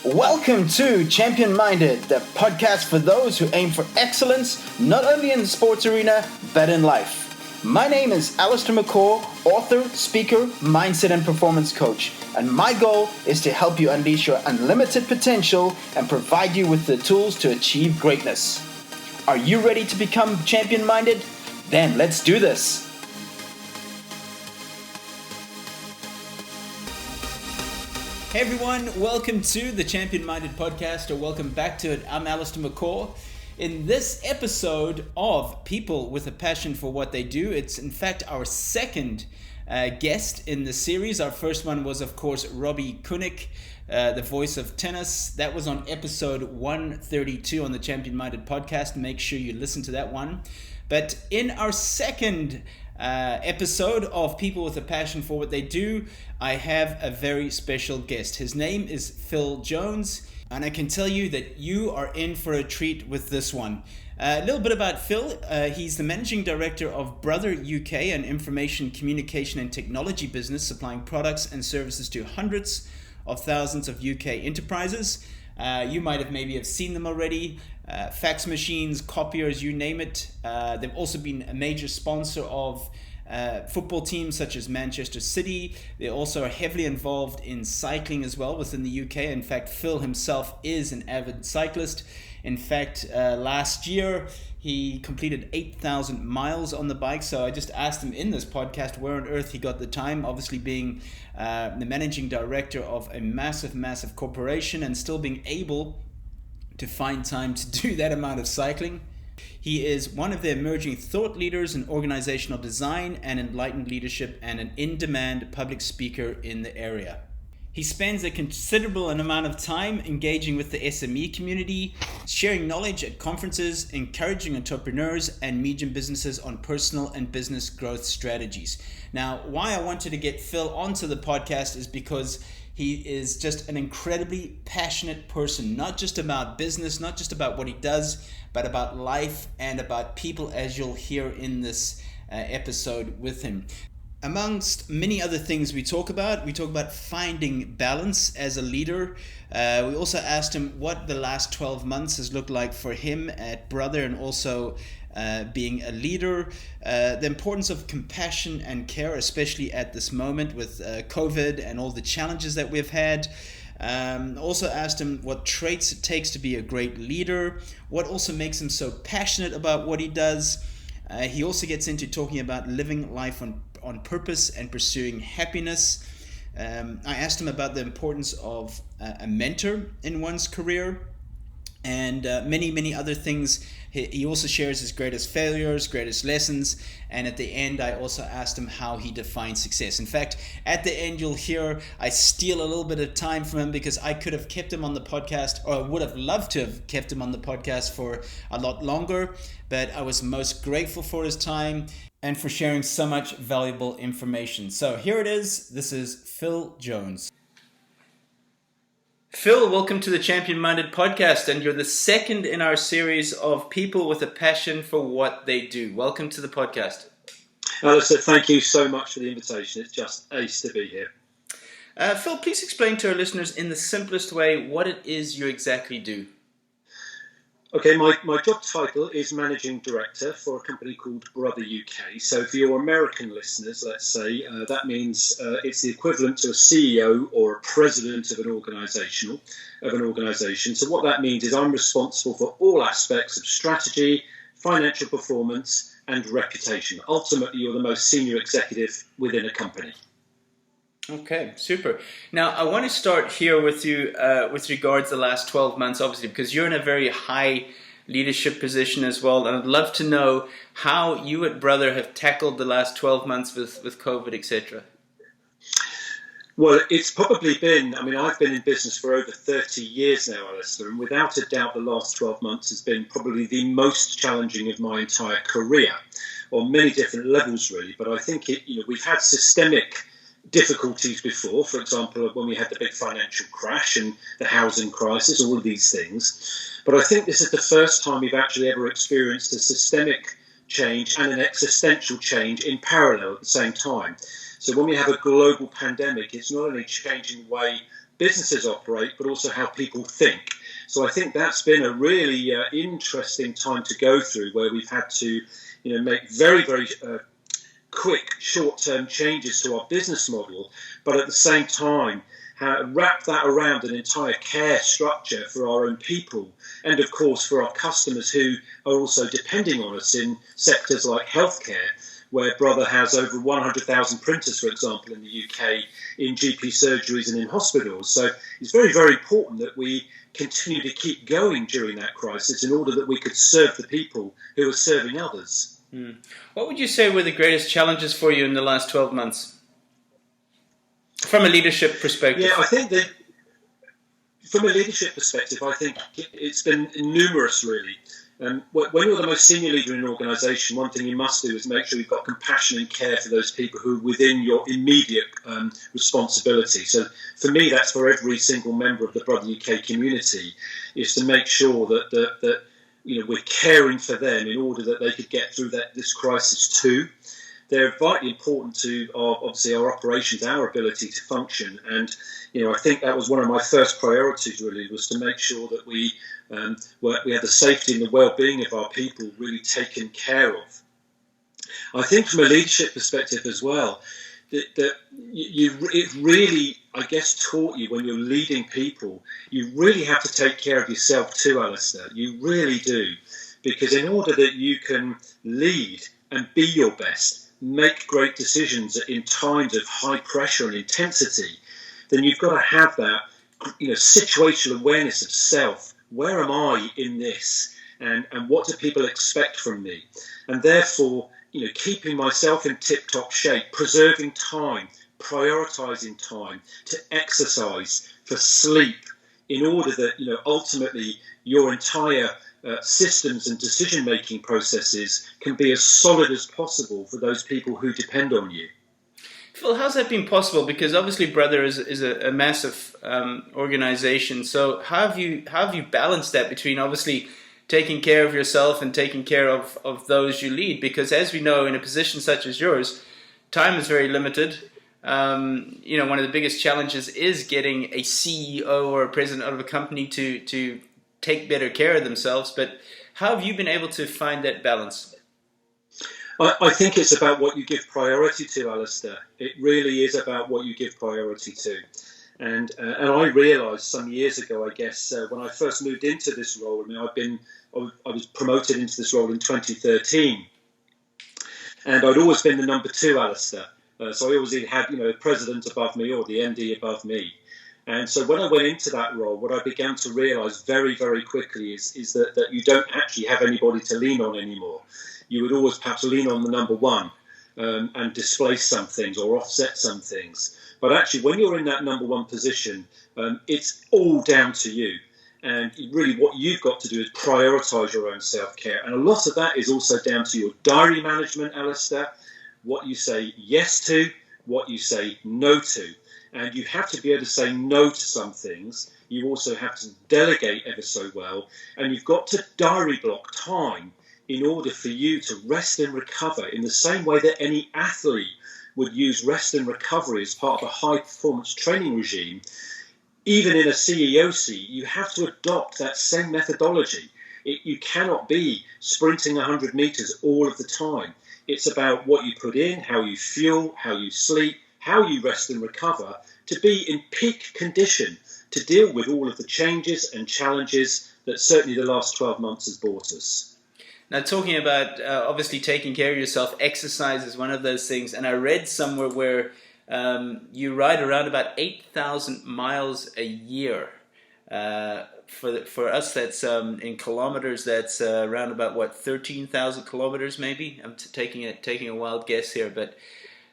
Welcome to Champion Minded, the podcast for those who aim for excellence, not only in the sports arena, but in life. My name is Allistair, author, speaker, mindset and performance coach, and my goal is to help you unleash your unlimited potential and provide you with the tools to achieve greatness. Are you ready to become champion minded? Then let's do this. Hey everyone, welcome to the Champion Minded podcast, or welcome back to it. I'm Allistair McCaw. In this episode of People with a Passion for What They Do, it's in fact our second guest in the series. Our first one was, of course, Robbie Koenig, the voice of tennis. That was on episode 132 on the Champion Minded podcast. Make sure you listen to that one. But in our second episode of People with a Passion for What They Do, I have a very special guest. His name is Phil Jones, and I can tell you that you are in for a treat with this one. A little bit about Phil. He's the managing director of Brother UK, an information communication and technology business supplying products and services to hundreds of thousands of UK enterprises. You might have maybe seen them already. Fax machines, copiers, you name it. They've also been a major sponsor of football teams such as Manchester City. They also are heavily involved in cycling as well within the UK. In fact, Phil himself is an avid cyclist. In fact, last year he completed 8,000 miles on the bike. So I just asked him in this podcast where on earth he got the time, obviously being the managing director of a massive corporation and still being able to find time to do that amount of cycling. He is one of the emerging thought leaders in organizational design and enlightened leadership, and an in-demand public speaker in the area. He spends a considerable amount of time engaging with the SME community, sharing knowledge at conferences, encouraging entrepreneurs and medium businesses on personal and business growth strategies. Now, why I wanted to get Phil onto the podcast is because he is just an incredibly passionate person, not just about business, not just about what he does, but about life and about people, as you'll hear in this episode with him. Amongst many other things we talk about finding balance as a leader. We also asked him what the last 12 months has looked like for him at Brother, and also being a leader, the importance of compassion and care, especially at this moment with COVID and all the challenges that we've had. Also asked him what traits it takes to be a great leader, what also makes him so passionate about what he does. He also gets into talking about living life on purpose and pursuing happiness. I asked him about the importance of a mentor in one's career, and many other things. He also shares his greatest failures, greatest lessons, and at the end I also asked him how he defines success. In fact, at the end you'll hear I steal a little bit of time from him, because I could have kept him on the podcast, or I would have loved to have kept him on the podcast for a lot longer, but I was most grateful for his time and for sharing so much valuable information. So here it is. This is Phil Jones. Phil, welcome to the Champion Minded podcast, and you're the second in our series of People with a Passion for What They Do. Welcome to the podcast. Allistair, thank you so much for the invitation. It's just ace to be here. Phil, please explain to our listeners in the simplest way what it is you exactly do. Okay, my job title is Managing Director for a company called Brother UK. So for your American listeners, let's say, that means it's the equivalent to a CEO or a president of an organisation. So what that means is I'm responsible for all aspects of strategy, financial performance and reputation. Ultimately, you're the most senior executive within a company. Okay, super. Now, I want to start here with you with regards to the last 12 months, obviously, because you're in a very high leadership position as well. And I'd love to know how you at Brother have tackled the last 12 months with COVID, etc. Well, it's probably been, I've been in business for over 30 years now, Allistair, and without a doubt the last 12 months has been probably the most challenging of my entire career on many different levels, really. But I think we've had systemic difficulties before, for example, when we had the big financial crash and the housing crisis, all of these things. But I think this is the first time we've actually ever experienced a systemic change and an existential change in parallel at the same time. So when we have a global pandemic, it's not only changing the way businesses operate, but also how people think. So I think that's been a really interesting time to go through, where we've had to, make very, very quick, short-term changes to our business model, but at the same time, wrap that around an entire care structure for our own people, and of course for our customers who are also depending on us in sectors like healthcare, where Brother has over 100,000 printers, for example, in the UK, in GP surgeries and in hospitals. So it's very, very important that we continue to keep going during that crisis in order that we could serve the people who are serving others. What would you say were the greatest challenges for you in the last 12 months? From a leadership perspective. Yeah, I think that from a leadership perspective, I think it's been numerous, really. When you're the most senior leader in an organisation, one thing you must do is make sure you've got compassion and care for those people who are within your immediate responsibility. So for me, that's for every single member of the Brother UK community, is to make sure that we're caring for them in order that they could get through this crisis too. They're vitally important to our operations, our ability to function, and I think that was one of my first priorities. Really, was to make sure that we had the safety and the well-being of our people really taken care of. I think from a leadership perspective as well, that it really, I guess, taught you when you're leading people, you really have to take care of yourself too, Allistair. You really do, because in order that you can lead and be your best, make great decisions in times of high pressure and intensity, then you've got to have that, situational awareness of self. Where am I in this? And what do people expect from me? And therefore, keeping myself in tip-top shape, preserving time, prioritising time to exercise, for sleep, in order that, ultimately your entire systems and decision-making processes can be as solid as possible for those people who depend on you. Phil, how's that been possible? Because obviously Brother is a massive organization. So how have you balanced that between obviously taking care of yourself and taking care of those you lead? Because as we know, in a position such as yours, time is very limited. One of the biggest challenges is getting a CEO or a president of a company to take better care of themselves. But how have you been able to find that balance? I think it's about what you give priority to, Allistair. It really is about what you give priority to. And I realised some years ago, I guess, when I first moved into this role, I was promoted into this role in 2013. And I'd always been the number two, Allistair. So I always either had, a president above me or the MD above me. And so when I went into that role, what I began to realise very, very quickly is that you don't actually have anybody to lean on anymore. You would always perhaps lean on the number one and displace some things or offset some things. But actually, when you're in that number one position, it's all down to you. And really what you've got to do is prioritise your own self-care. And a lot of that is also down to your diary management, Allistair, what you say yes to, what you say no to. And you have to be able to say no to some things. You also have to delegate ever so well. And you've got to diary block time in order for you to rest and recover in the same way that any athlete would use rest and recovery as part of a high-performance training regime. Even in a CEO seat, you have to adopt that same methodology. You cannot be sprinting 100 metres all of the time. It's about what you put in, how you fuel, how you sleep, how you rest and recover, to be in peak condition to deal with all of the changes and challenges that certainly the last 12 months has brought us. Now, talking about obviously taking care of yourself, exercise is one of those things. And I read somewhere where you ride around about 8,000 miles a year. For us, that's in kilometers. That's around about 13,000 kilometers, maybe. I'm taking a wild guess here, but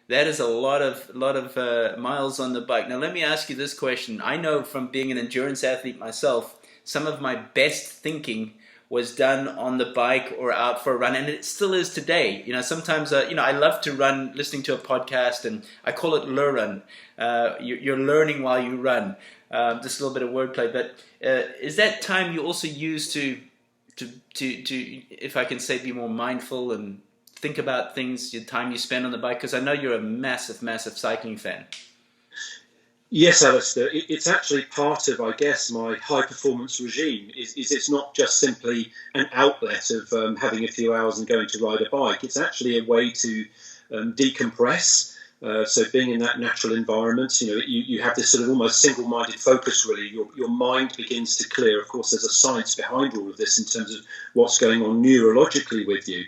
that is a lot of miles on the bike. Now, let me ask you this question. I know from being an endurance athlete myself, some of my best thinking was done on the bike or out for a run, and it still is today. Sometimes I love to run listening to a podcast, and I call it run. You're learning while you run. Just a little bit of wordplay, but is that time you also use to if I can say, be more mindful and think about things, the time you spend on the bike? Because I know you're a massive cycling fan. Yes, Alistair, it's actually part of, I guess, my high performance regime. Is it's not just simply an outlet of having a few hours and going to ride a bike. It's actually a way to decompress. So being in that natural environment, you have this sort of almost single-minded focus, really. Your mind begins to clear. Of course, there's a science behind all of this in terms of what's going on neurologically with you.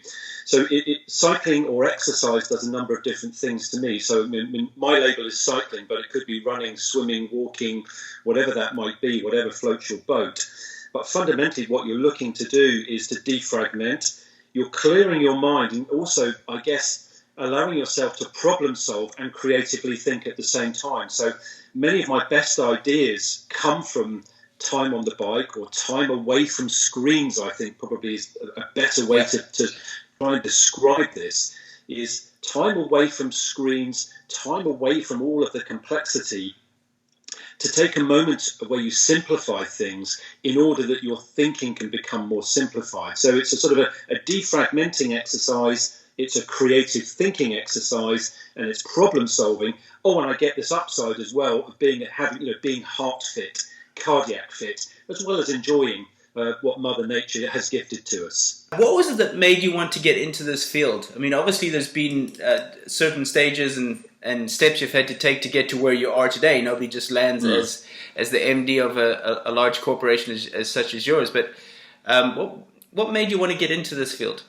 So cycling or exercise does a number of different things to me. So my label is cycling, but it could be running, swimming, walking, whatever that might be, whatever floats your boat. But fundamentally, what you're looking to do is to defragment. You're clearing your mind and also, I guess, allowing yourself to problem solve and creatively think at the same time. So many of my best ideas come from time on the bike or time away from screens, I think probably is a better way to try and describe this, is time away from screens, time away from all of the complexity, to take a moment where you simplify things in order that your thinking can become more simplified. So it's a sort of a defragmenting exercise. It's a creative thinking exercise, and it's problem solving. Oh, and I get this upside as well of being heart fit, cardiac fit, as well as enjoying what Mother Nature has gifted to us. What was it that made you want to get into this field? I mean, obviously there's been certain stages and steps you've had to take to get to where you are today. Nobody just lands as the MD of a large corporation as such as yours. But what made you want to get into this field?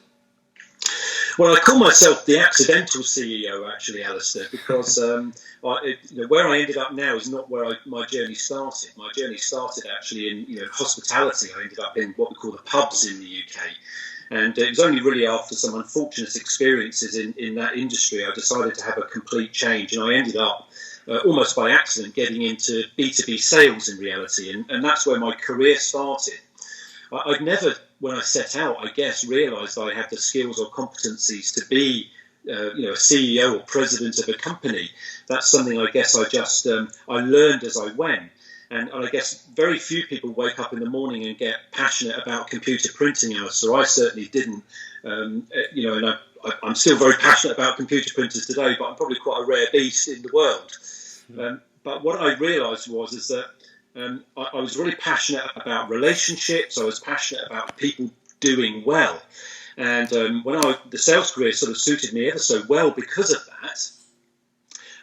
Well, I call myself the accidental CEO, actually, Allistair, because where I ended up now is not where my journey started. My journey started actually in hospitality. I ended up in what we call the pubs in the UK. And it was only really after some unfortunate experiences in that industry I decided to have a complete change. And I ended up, almost by accident, getting into B2B sales in reality. And that's where my career started. I'd never, when I set out, I guess, realised I had the skills or competencies to be, a CEO or president of a company. That's something I guess I just I learned as I went. And I guess very few people wake up in the morning and get passionate about computer printing, so I certainly didn't. And I'm still very passionate about computer printers today, but I'm probably quite a rare beast in the world. But what I realised is that I was really passionate about relationships. I was passionate about people doing well. And when the sales career sort of suited me ever so well because of that.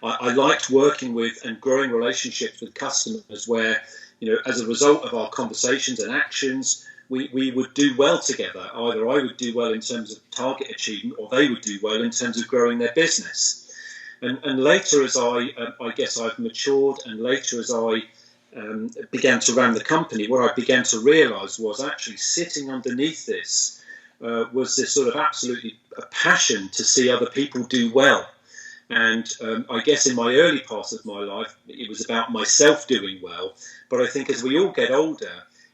I liked working with and growing relationships with customers where, as a result of our conversations and actions, we would do well together. Either I would do well in terms of target achievement or they would do well in terms of growing their business. And later as I guess I've matured, and later as I began to run the company, what I began to realise was actually sitting underneath this was this sort of absolutely a passion to see other people do well. And I guess in my early part of my life, it was about myself doing well. But I think as we all get older,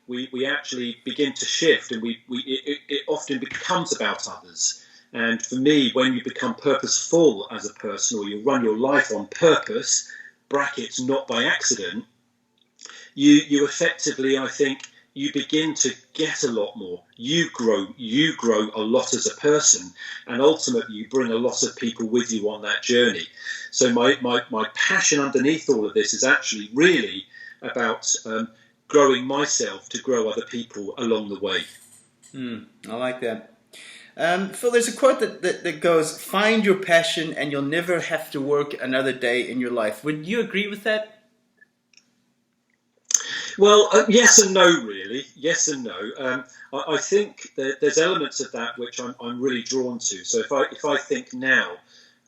we actually begin to shift, and it often becomes about others. And for me, when you become purposeful as a person, or you run your life on purpose, brackets, not by accident, you effectively, I think, you begin to get a lot more. You grow a lot as a person, and ultimately you bring a lot of people with you on that journey. So my passion underneath all of this is actually really about growing myself to grow other people along the way. I like that. Phil, there's a quote that goes, "Find your passion and you'll never have to work another day in your life." Would you agree with that? Well, yes and no, really. Yes and no. I think that there's elements of that which I'm really drawn to. So if I think now,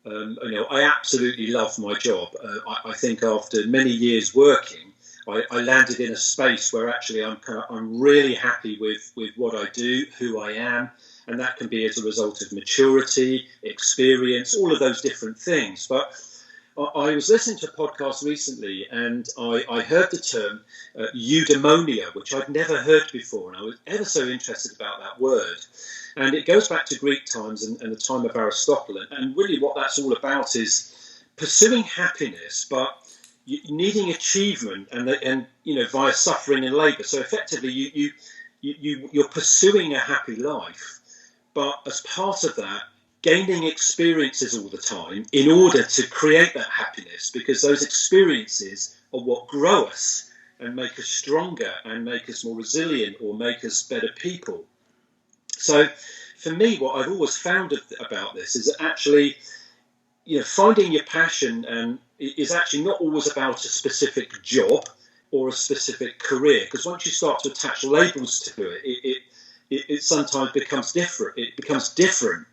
I absolutely love my job. I think after many years working, I landed in a space where actually I'm really happy with what I do, who I am, and that can be as a result of maturity, experience, all of those different things. But I was listening to a podcast recently, and I heard the term eudaimonia, which I'd never heard before, and I was ever so interested about that word. And it goes back to Greek times and the time of Aristotle, and really what that's all about is pursuing happiness, but needing achievement, and via suffering and labour. So effectively, you're pursuing a happy life, but as part of that, gaining experiences all the time in order to create that happiness, because those experiences are what grow us and make us stronger and make us more resilient or make us better people. So for me, what I've always found about this is that actually, finding your passion is actually not always about a specific job or a specific career, because once you start to attach labels to it sometimes becomes different. It becomes different.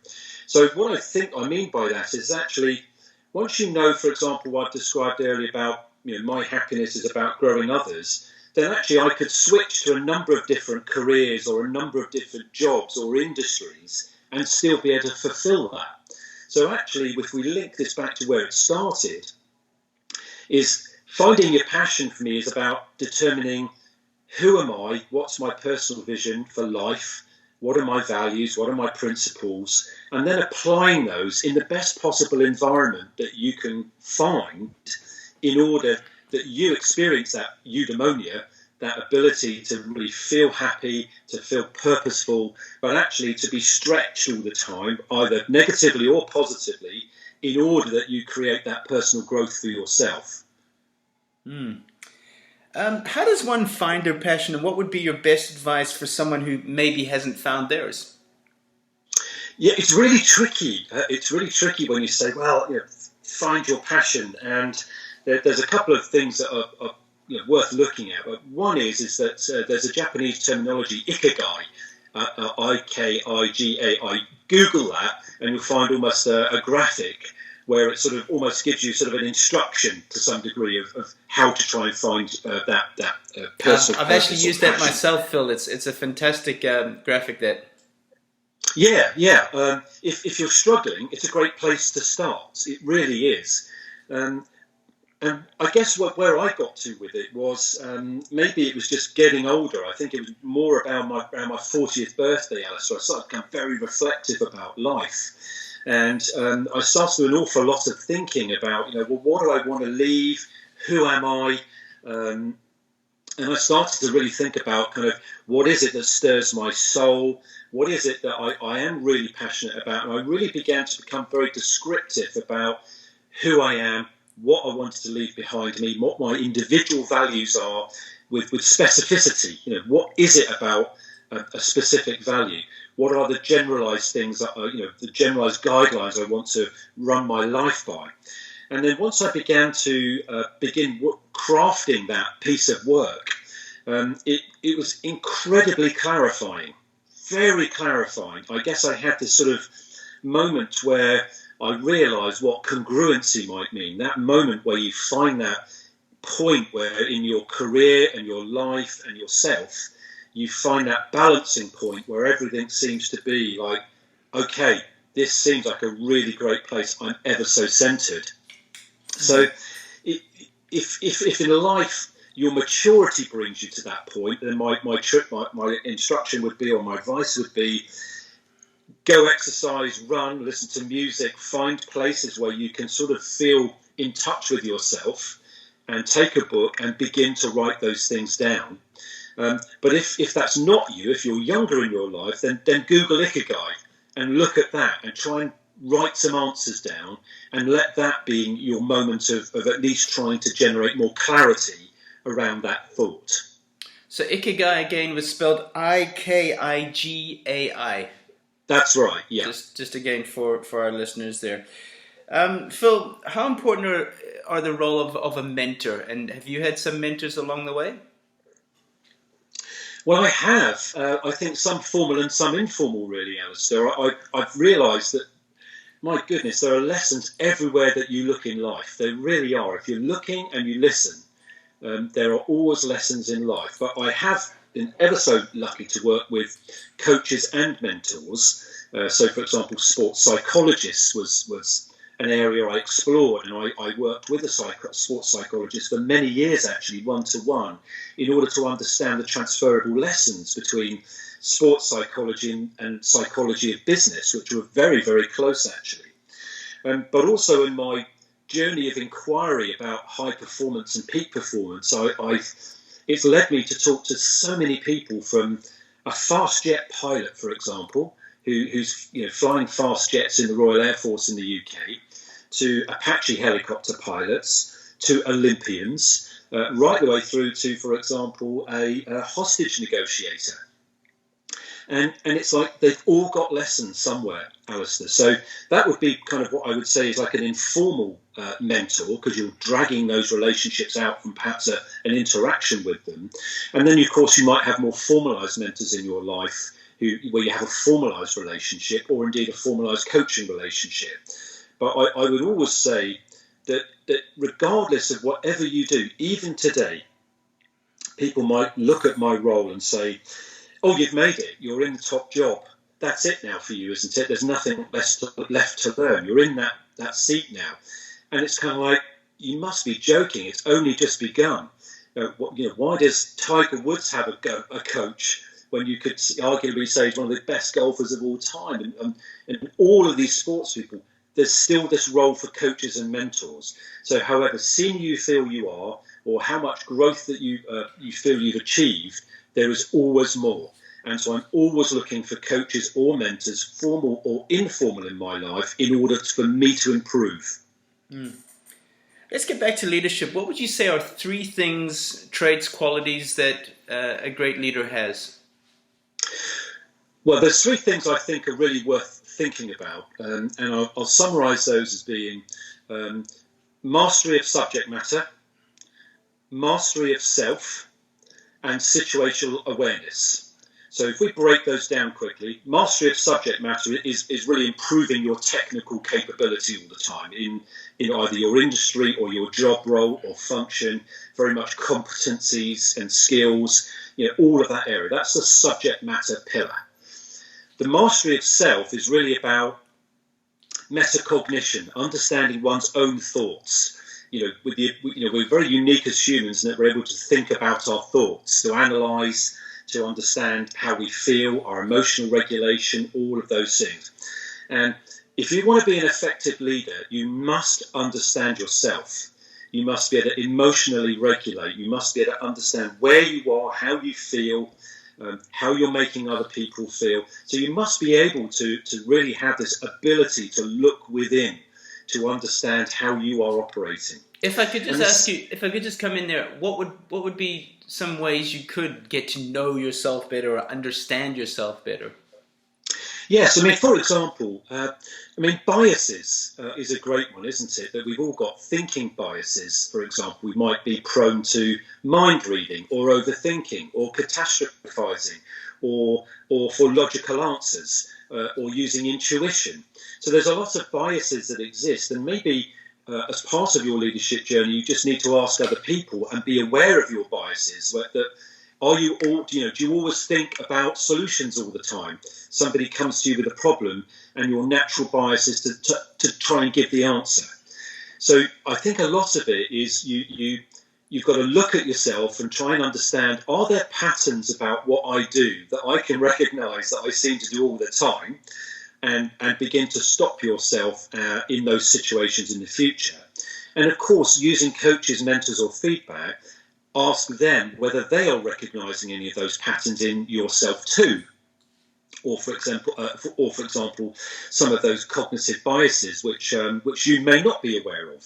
So what I mean by that is actually, once you know, for example, what I've described earlier about, my happiness is about growing others, then actually I could switch to a number of different careers or a number of different jobs or industries and still be able to fulfill that. So actually, if we link this back to where it started, is finding your passion for me is about determining who am I, what's my personal vision for life, what are my values, what are my principles, and then applying those in the best possible environment that you can find in order that you experience that eudaimonia, that ability to really feel happy, to feel purposeful, but actually to be stretched all the time, either negatively or positively, in order that you create that personal growth for yourself. How does one find their passion, and what would be your best advice for someone who maybe hasn't found theirs? Yeah, it's really tricky. It's really tricky when you say, well, find your passion. And there's a couple of things that are worth looking at. But one is that there's a Japanese terminology, ikigai, I-K-I-G-A-I. Google that, and you'll find almost a graphic where it sort of almost gives you sort of an instruction to some degree of how to try and find that personal. I've actually used that myself, Phil. It's a fantastic graphic that. Yeah. If you're struggling, it's a great place to start. It really is. And I guess where I got to with it was maybe it was just getting older. I think it was more around my 40th birthday, Allistair. I started to become very reflective about life. And I started to do an awful lot of thinking about, what do I want to leave? Who am I? And I started to really think about kind of what is it that stirs my soul? What is it that I am really passionate about? And I really began to become very descriptive about who I am, what I wanted to leave behind me, what my individual values are with specificity. What is it about a specific value? What are the generalized things that are, the generalized guidelines I want to run my life by? And then once I began to begin crafting that piece of work, it was incredibly clarifying, very clarifying. I guess I had this sort of moment where I realized what congruency might mean, that moment where you find that point where in your career and your life and yourself, you find that balancing point where everything seems to be like, okay, this seems like a really great place. I'm ever so centered. So if in life your maturity brings you to that point, then my instruction would be, or my advice would be, go exercise, run, listen to music, find places where you can sort of feel in touch with yourself, and take a book and begin to write those things down. But if that's not you, if you're younger in your life, then Google Ikigai and look at that and try and write some answers down and let that be your moment of at least trying to generate more clarity around that thought. So Ikigai again was spelled I-K-I-G-A-I. That's right, yeah. Just again for our listeners there. Phil, how important are the role of a mentor, and have you had some mentors along the way? Well, I have. I think some formal and some informal, really, Allistair. I've realised that, my goodness, there are lessons everywhere that you look in life. There really are. If you're looking and you listen, there are always lessons in life. But I have been ever so lucky to work with coaches and mentors. So, for example, sports psychologists was an area I explored, and I worked with a sports psychologist for many years, actually, one-to-one, in order to understand the transferable lessons between sports psychology and psychology of business, which were very, very close, actually. But also in my journey of inquiry about high performance and peak performance, it's led me to talk to so many people, from a fast jet pilot, for example, who's flying fast jets in the Royal Air Force in the UK, to Apache helicopter pilots, to Olympians, right the way through to, for example, a hostage negotiator. And it's like they've all got lessons somewhere, Allistair. So that would be kind of what I would say is like an informal mentor, because you're dragging those relationships out from perhaps an interaction with them. And then, of course, you might have more formalised mentors in your life where you have a formalised relationship, or indeed a formalised coaching relationship. But I would always say that regardless of whatever you do, even today, people might look at my role and say, oh, you've made it. You're in the top job. That's it now for you, isn't it? There's nothing left to learn. You're in that seat now. And it's kind of like, you must be joking. It's only just begun. Why does Tiger Woods have a coach when you could arguably say he's one of the best golfers of all time? And all of these sports people, there's still this role for coaches and mentors. So however senior you feel you are, or how much growth that you feel you've achieved, there is always more. And so I'm always looking for coaches or mentors, formal or informal, in my life, in order for me to improve. Let's get back to leadership. What would you say are 3 things, traits, qualities that a great leader has? Well, there's 3 things I think are really worth thinking about. And I'll summarise those as being mastery of subject matter, mastery of self, and situational awareness. So if we break those down quickly, mastery of subject matter is really improving your technical capability all the time in either your industry or your job role or function, very much competencies and skills, all of that area. That's the subject matter pillar. The mastery of self is really about metacognition, understanding one's own thoughts. We're very unique as humans in that we're able to think about our thoughts, to analyse, to understand how we feel, our emotional regulation, all of those things. And if you want to be an effective leader, you must understand yourself. You must be able to emotionally regulate. You must be able to understand where you are, how you feel, how you're making other people feel. So you must be able to really have this ability to look within, to understand how you are operating. If I could just ask you, if I could just come in there, what would be some ways you could get to know yourself better or understand yourself better? Yes, for example, biases is a great one, isn't it? That we've all got thinking biases. For example, we might be prone to mind reading or overthinking or catastrophizing or for logical answers or using intuition. So there's a lot of biases that exist, and maybe as part of your leadership journey, you just need to ask other people and be aware of your biases. Do you always think about solutions all the time? Somebody comes to you with a problem and your natural bias is to try and give the answer. So I think a lot of it is you've got to look at yourself and try and understand, are there patterns about what I do that I can recognise that I seem to do all the time, and begin to stop yourself in those situations in the future. And of course, using coaches, mentors or feedback, ask them whether they are recognising any of those patterns in yourself too. Or for example, some of those cognitive biases which you may not be aware of.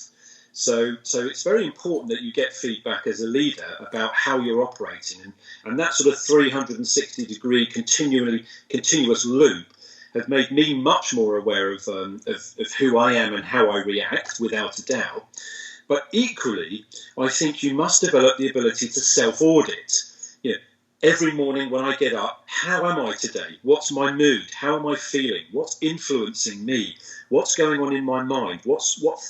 So it's very important that you get feedback as a leader about how you're operating, and that sort of 360-degree continuous loop have made me much more aware of who I am and how I react, without a doubt. But equally, I think you must develop the ability to self-audit. Every morning when I get up, how am I today? What's my mood? How am I feeling? What's influencing me? What's going on in my mind? What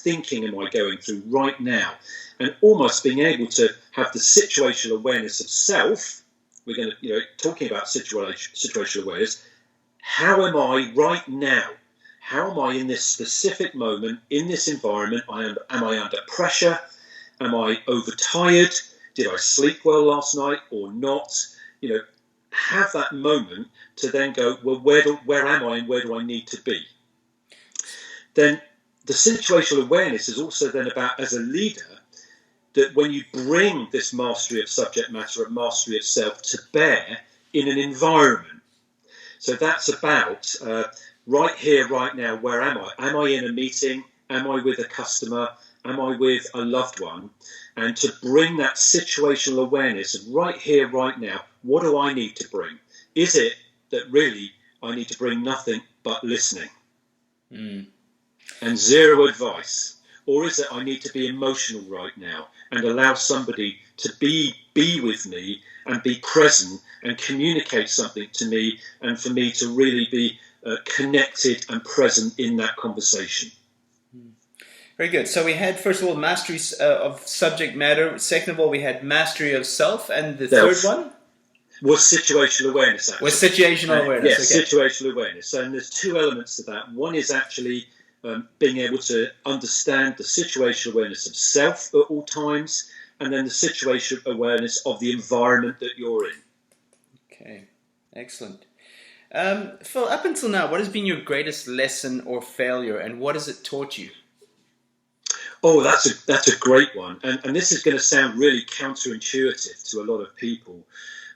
thinking am I going through right now? And almost being able to have the situational awareness of self. We're going to, talking about situational awareness. How am I right now? How am I in this specific moment, in this environment? Am I under pressure? Am I overtired? Did I sleep well last night or not? Have that moment to then go, well, where am I and where do I need to be? Then the situational awareness is also then about, as a leader, that when you bring this mastery of subject matter and mastery of self to bear in an environment. So that's about right here, right now, where am I? Am I in a meeting? Am I with a customer? Am I with a loved one? And to bring that situational awareness of right here, right now, what do I need to bring? Is it that really I need to bring nothing but listening and zero advice? Or is it I need to be emotional right now and allow somebody to be with me and be present and communicate something to me, and for me to really be connected and present in that conversation? Very good. So we had, first of all, mastery of subject matter. Second of all, we had mastery of self. And the third one? Was situational awareness, actually. Was situational awareness. Yes, okay. Situational awareness. And there's two elements to that. One is actually being able to understand the situational awareness of self at all times, and then the situational awareness of the environment that you're in. Okay, excellent. Phil, up until now, what has been your greatest lesson or failure, and what has it taught you? Oh, that's a great one. And this is going to sound really counterintuitive to a lot of people.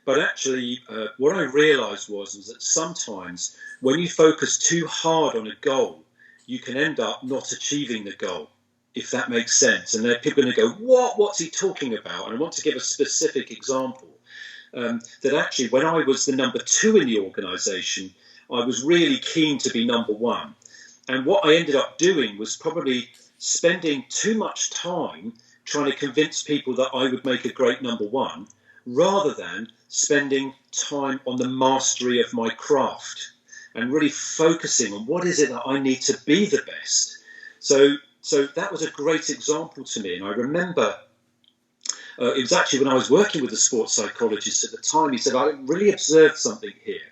But actually, what I realized was that sometimes when you focus too hard on a goal, you can end up not achieving the goal, if that makes sense. And then people are going to go, what's he talking about? And I want to give a specific example. That actually, when I was the number 2 in the organisation, I was really keen to be number 1. And what I ended up doing was probably spending too much time trying to convince people that I would make a great number 1, rather than spending time on the mastery of my craft and really focusing on what is it that I need to be the best. So that was a great example to me. And I remember it was actually when I was working with a sports psychologist at the time. He said, I really observed something here,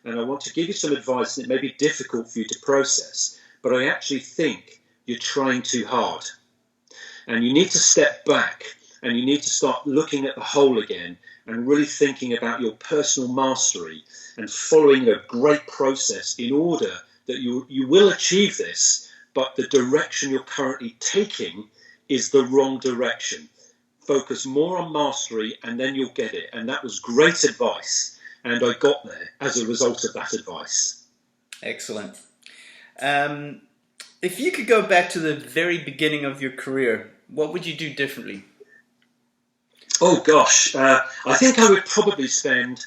and I want to give you some advice, and it may be difficult for you to process, but I actually think you're trying too hard. And you need to step back, and you need to start looking at the whole again, and really thinking about your personal mastery and following a great process in order that you will achieve this, but the direction you're currently taking is the wrong direction. Focus more on mastery, and then you'll get it. And that was great advice, and I got there as a result of that advice. Excellent. If you could go back to the very beginning of your career, what would you do differently? Oh gosh, I think I would probably spend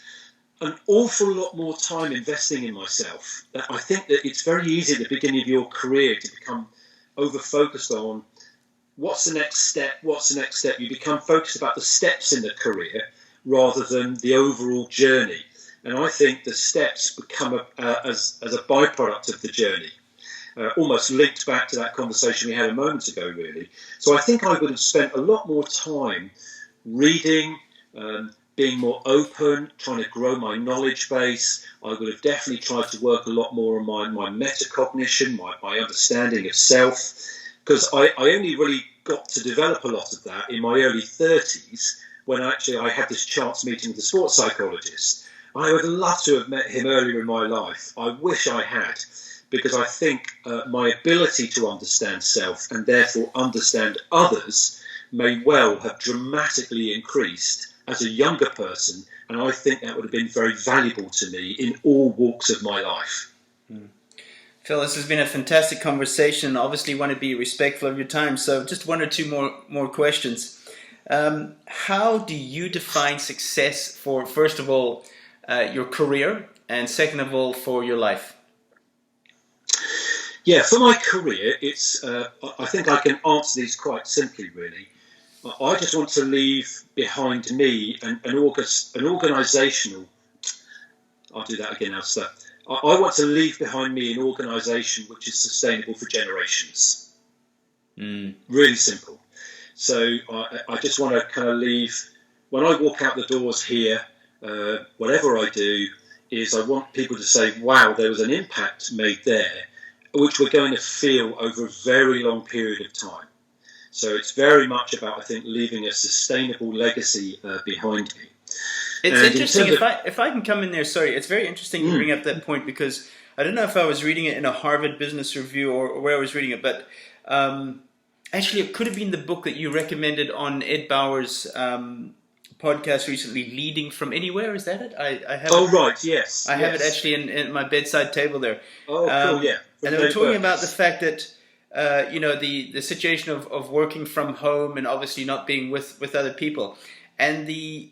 an awful lot more time investing in myself. I think that it's very easy at the beginning of your career to become over-focused on what's the next step, You become focused about the steps in the career rather than the overall journey. And I think the steps become as a byproduct of the journey. Almost linked back to that conversation we had a moment ago, really. So I think I would have spent a lot more time reading, being more open, trying to grow my knowledge base. I would have definitely tried to work a lot more on my metacognition, my understanding of self, because I only really got to develop a lot of that in my early 30s, when actually I had this chance meeting with the sports psychologist. I would love to have met him earlier in my life. I wish I had, because I think my ability to understand self and therefore understand others may well have dramatically increased as a younger person, and I think that would have been very valuable to me in all walks of my life. Phil, this has been a fantastic conversation. Obviously want to be respectful of your time, so just one or two more questions. How do you define success for, first of all, your career, and second of all, for your life? Yeah, for my career, it's. I think I can answer these quite simply, really. I just want to leave behind me an organisational. I'll do that again, Allistair. I want to leave behind me an organisation which is sustainable for generations. Really simple. So I just want to kind of leave. When I walk out the doors here, whatever I do, is I want people to say, wow, there was an impact made there, which we're going to feel over a very long period of time. So it's very much about, I think, leaving a sustainable legacy behind me. It's interesting, if I can come in there, sorry, it's very interesting to bring up that point, because I don't know if I was reading it in a Harvard Business Review or where I was reading it, but actually it could have been the book that you recommended on Ed Bauer's podcast recently, Leading from Anywhere. Is that it? I have. Oh, right. Yes. I have it actually in my bedside table there. Oh, cool. Yeah. And they were talking about the fact that the situation of working from home and obviously not being with other people, and the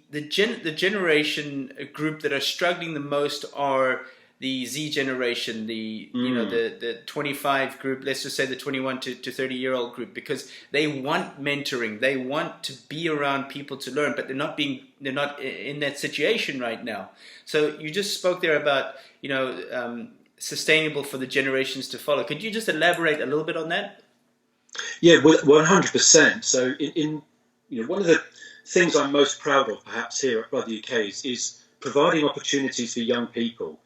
generation group that are struggling the most are the Z generation, the 25 group, let's just say the 21 to 30-year-old group, because they want mentoring, they want to be around people to learn, but they're not in that situation right now. So you just spoke there about sustainable for the generations to follow. Could you just elaborate a little bit on that? Yeah, 100%. So in one of the things I'm most proud of, perhaps here at Brother UK, is providing opportunities for young people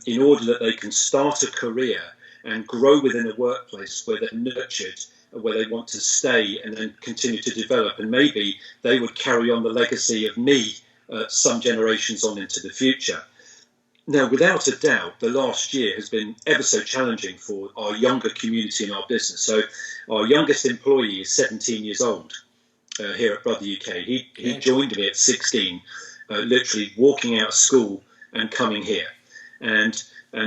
in order that they can start a career and grow within a workplace where they're nurtured, where they want to stay and then continue to develop. And maybe they would carry on the legacy of me some generations on into the future. Now, without a doubt, the last year has been ever so challenging for our younger community in our business. So our youngest employee is 17 years old here at Brother UK. He joined me at 16, literally walking out of school and coming here. And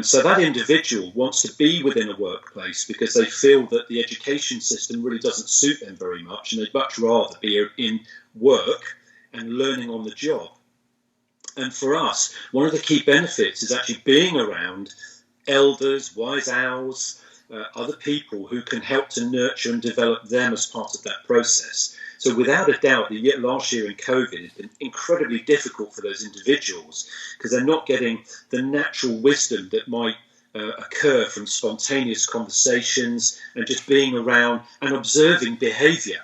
so that individual wants to be within a workplace because they feel that the education system really doesn't suit them very much, and they'd much rather be in work and learning on the job. And for us, one of the key benefits is actually being around elders, wise owls, other people who can help to nurture and develop them as part of that process. So without a doubt, last year in COVID has been incredibly difficult for those individuals because they're not getting the natural wisdom that might occur from spontaneous conversations and just being around and observing behaviour.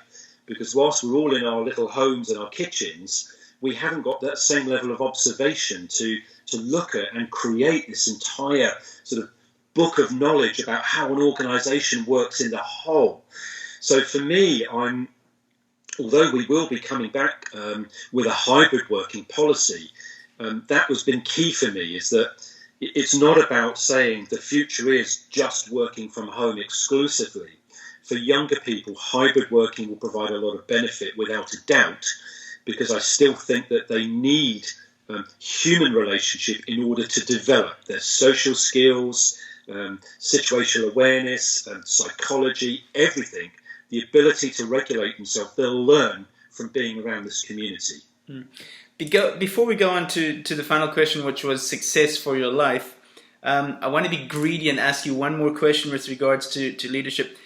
Because whilst we're all in our little homes and our kitchens, we haven't got that same level of observation to look at and create this entire sort of book of knowledge about how an organisation works in the whole. So for me, although we will be coming back with a hybrid working policy, that has been key for me, is that it's not about saying the future is just working from home exclusively. For younger people, hybrid working will provide a lot of benefit without a doubt, because I still think that they need human relationship in order to develop their social skills, situational awareness, psychology, everything. The ability to regulate themselves, they'll learn from being around this community. Before we go on to the final question, which was success for your life, I want to be greedy and ask you one more question with regards to leadership.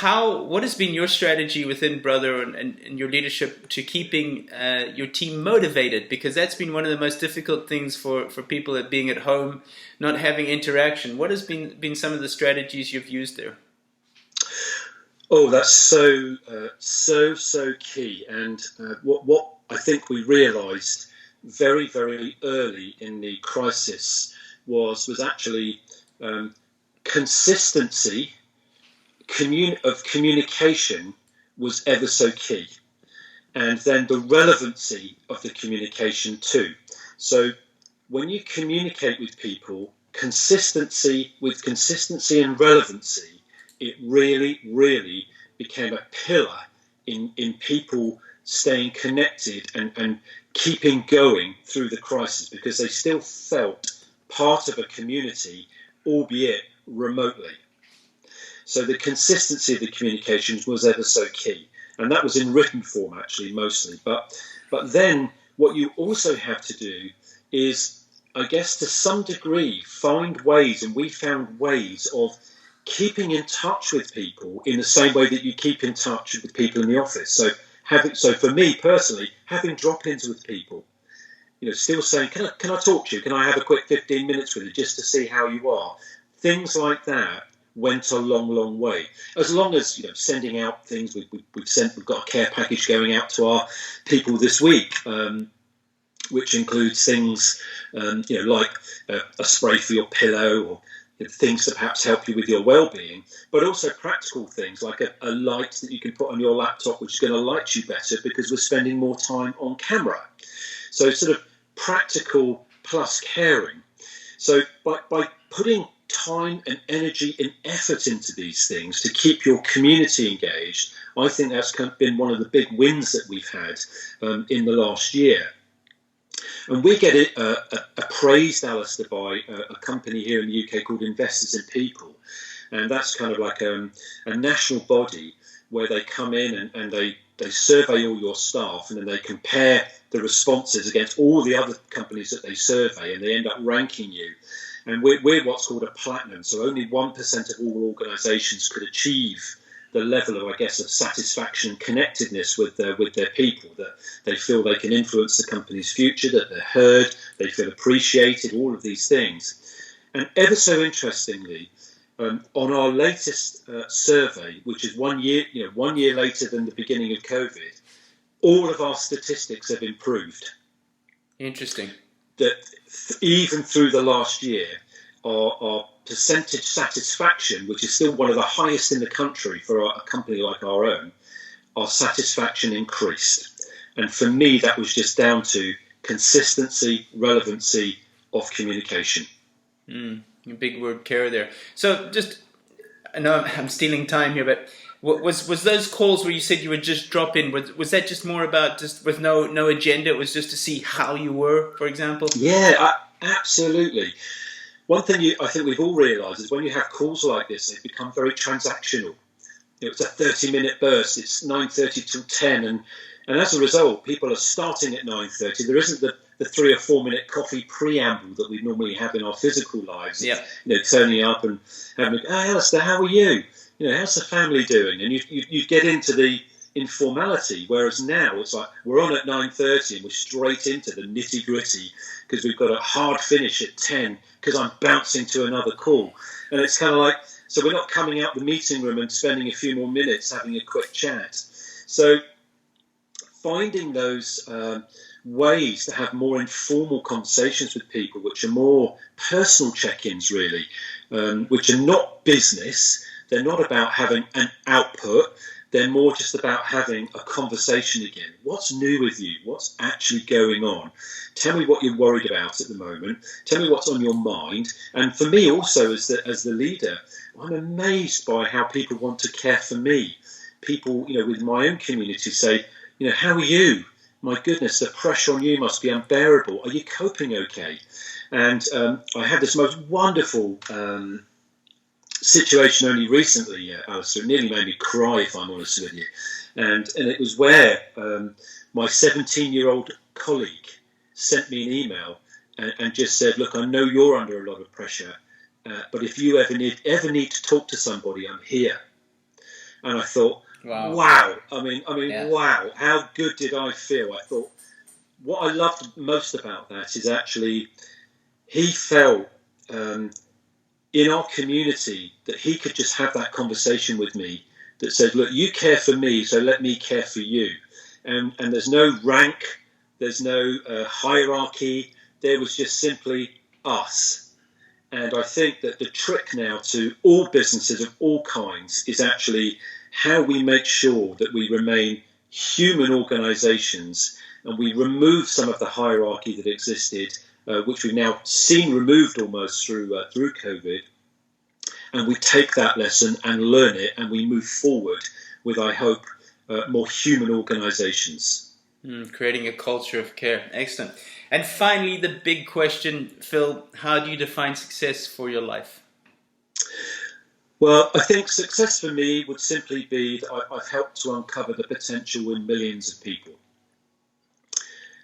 What has been your strategy within Brother and your leadership to keeping your team motivated? Because that's been one of the most difficult things for people at being at home, not having interaction. What has been some of the strategies you've used there? Oh, that's so key. And what I think we realised very, very early in the crisis was actually consistency of communication was ever so key, and then the relevancy of the communication too. So when you communicate with people, consistency and relevancy, it really, really became a pillar in people staying connected and keeping going through the crisis, because they still felt part of a community, albeit remotely. So the consistency of the communications was ever so key, and that was in written form actually mostly. But then what you also have to do is, I guess to some degree, find ways, and we found ways of keeping in touch with people in the same way that you keep in touch with people in the office. So for me personally, having drop-ins with people, still saying, can I talk to you? Can I have a quick 15 minutes with you just to see how you are? Things like that went a long, long way. As long as sending out things, we've got a care package going out to our people this week, which includes things like a spray for your pillow, or things that perhaps help you with your well-being, but also practical things like a light that you can put on your laptop, which is going to light you better because we're spending more time on camera. So sort of practical plus caring. So by putting time and energy and effort into these things to keep your community engaged, I think that's been one of the big wins that we've had in the last year. And we get it appraised, Allistair, by a company here in the UK called Investors in People. And that's kind of like a national body where they come in and they survey all your staff, and then they compare the responses against all the other companies that they survey, and they end up ranking you. And we're what's called a platinum, so only 1% of all organisations could achieve the level of, I guess, of satisfaction and connectedness with their people, that they feel they can influence the company's future, that they're heard, they feel appreciated, all of these things. And ever so interestingly, on our latest survey, which is 1 year, 1 year later than the beginning of COVID, all of our statistics have improved. Interesting. That even through the last year, our percentage satisfaction, which is still one of the highest in the country for a company like our own, our satisfaction increased. And for me, that was just down to consistency, relevancy of communication. A big word, care there. So just, I know I'm stealing time here, but was those calls where you said you would just drop in, was that just more about just with no agenda? It was just to see how you were, for example? Yeah, absolutely. One thing I think we've all realised is when you have calls like this, they become very transactional. It's a 30-minute burst. It's 9:30 till 10, and as a result, people are starting at 9:30. There isn't the 3 or 4 minute coffee preamble that we normally have in our physical lives. Yeah. Turning up and having, "Hey, Allistair, how are you? How's the family doing?" And you get into the informality, whereas now it's like we're on at 9:30 and we're straight into the nitty gritty because we've got a hard finish at 10 because I'm bouncing to another call. And it's kind of like, so we're not coming out the meeting room and spending a few more minutes having a quick chat. So finding those ways to have more informal conversations with people, which are more personal check-ins really, which are not business. They're not about having an output. They're more just about having a conversation again. What's new with you? What's actually going on? Tell me what you're worried about at the moment. Tell me what's on your mind. And for me also, as the leader, I'm amazed by how people want to care for me. People, with my own community say, how are you? My goodness, the pressure on you must be unbearable. Are you coping okay? And I had this most wonderful situation only recently, Allistair. It nearly made me cry, if I'm honest with you. And it was where my 17-year-old colleague sent me an email and just said, "Look, I know you're under a lot of pressure, but if you ever need to talk to somebody, I'm here." And I thought, wow. I mean, yeah. Wow. How good did I feel? I thought, what I loved most about that is actually he felt in our community that he could just have that conversation with me that said, "Look, you care for me, so let me care for you." And there's no rank, there's no hierarchy. There was just simply us. And I think that the trick now to all businesses of all kinds is actually how we make sure that we remain human organisations and we remove some of the hierarchy that existed, which we've now seen removed almost through COVID, and we take that lesson and learn it, and we move forward with, I hope, more human organisations. Creating a culture of care. Excellent. And finally, the big question, Phil, how do you define success for your life? Well, I think success for me would simply be that I've helped to uncover the potential in millions of people.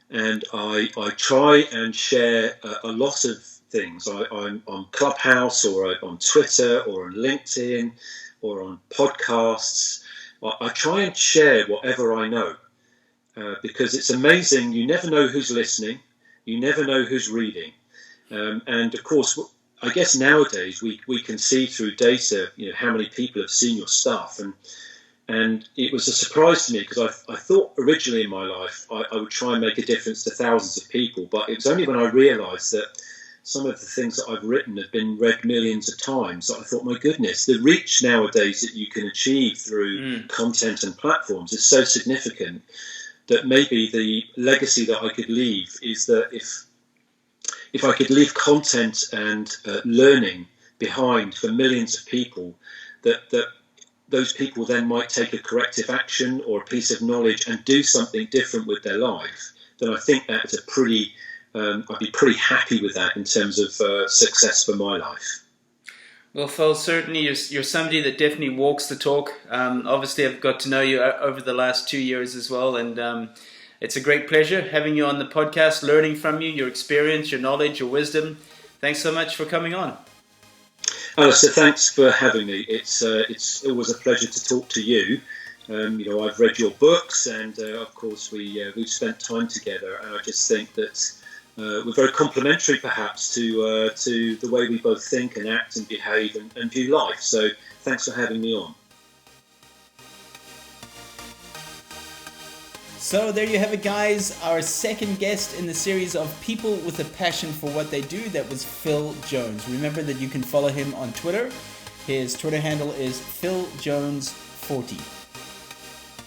And I try and share a lot of things. I'm on Clubhouse or on Twitter or on LinkedIn or on podcasts. I try and share whatever I know because it's amazing. You never know who's listening. You never know who's reading. And of course, I guess nowadays we can see through data, how many people have seen your stuff. And it was a surprise to me because I thought originally in my life I would try and make a difference to thousands of people. But it was only when I realised that some of the things that I've written have been read millions of times that I thought, my goodness, the reach nowadays that you can achieve through content and platforms is so significant that maybe the legacy that I could leave is that if I could leave content and learning behind for millions of people, that those people then might take a corrective action or a piece of knowledge and do something different with their life, then I think that's I'd be pretty happy with that in terms of success for my life. Well, Phil, certainly you're somebody that definitely walks the talk. Obviously, I've got to know you over the last 2 years as well, and it's a great pleasure having you on the podcast, learning from you, your experience, your knowledge, your wisdom. Thanks so much for coming on. Allistair, thanks for having me. It's always a pleasure to talk to you. I've read your books, and of course we've spent time together, and I just think that we're very complementary, perhaps, to the way we both think and act and behave and view life. So thanks for having me on. So there you have it, guys. Our second guest in the series of people with a passion for what they do. That was Phil Jones. Remember that you can follow him on Twitter. His Twitter handle is Phil Jones 40.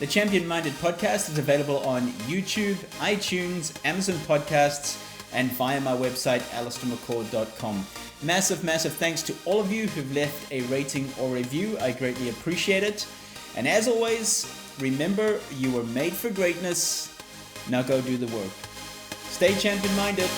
The Champion Minded podcast is available on YouTube, iTunes, Amazon Podcasts, and via my website, allistairmccaw.com. Massive thanks to all of you who've left a rating or review. I greatly appreciate it. And as always, remember, you were made for greatness. Now go do the work. Stay champion-minded.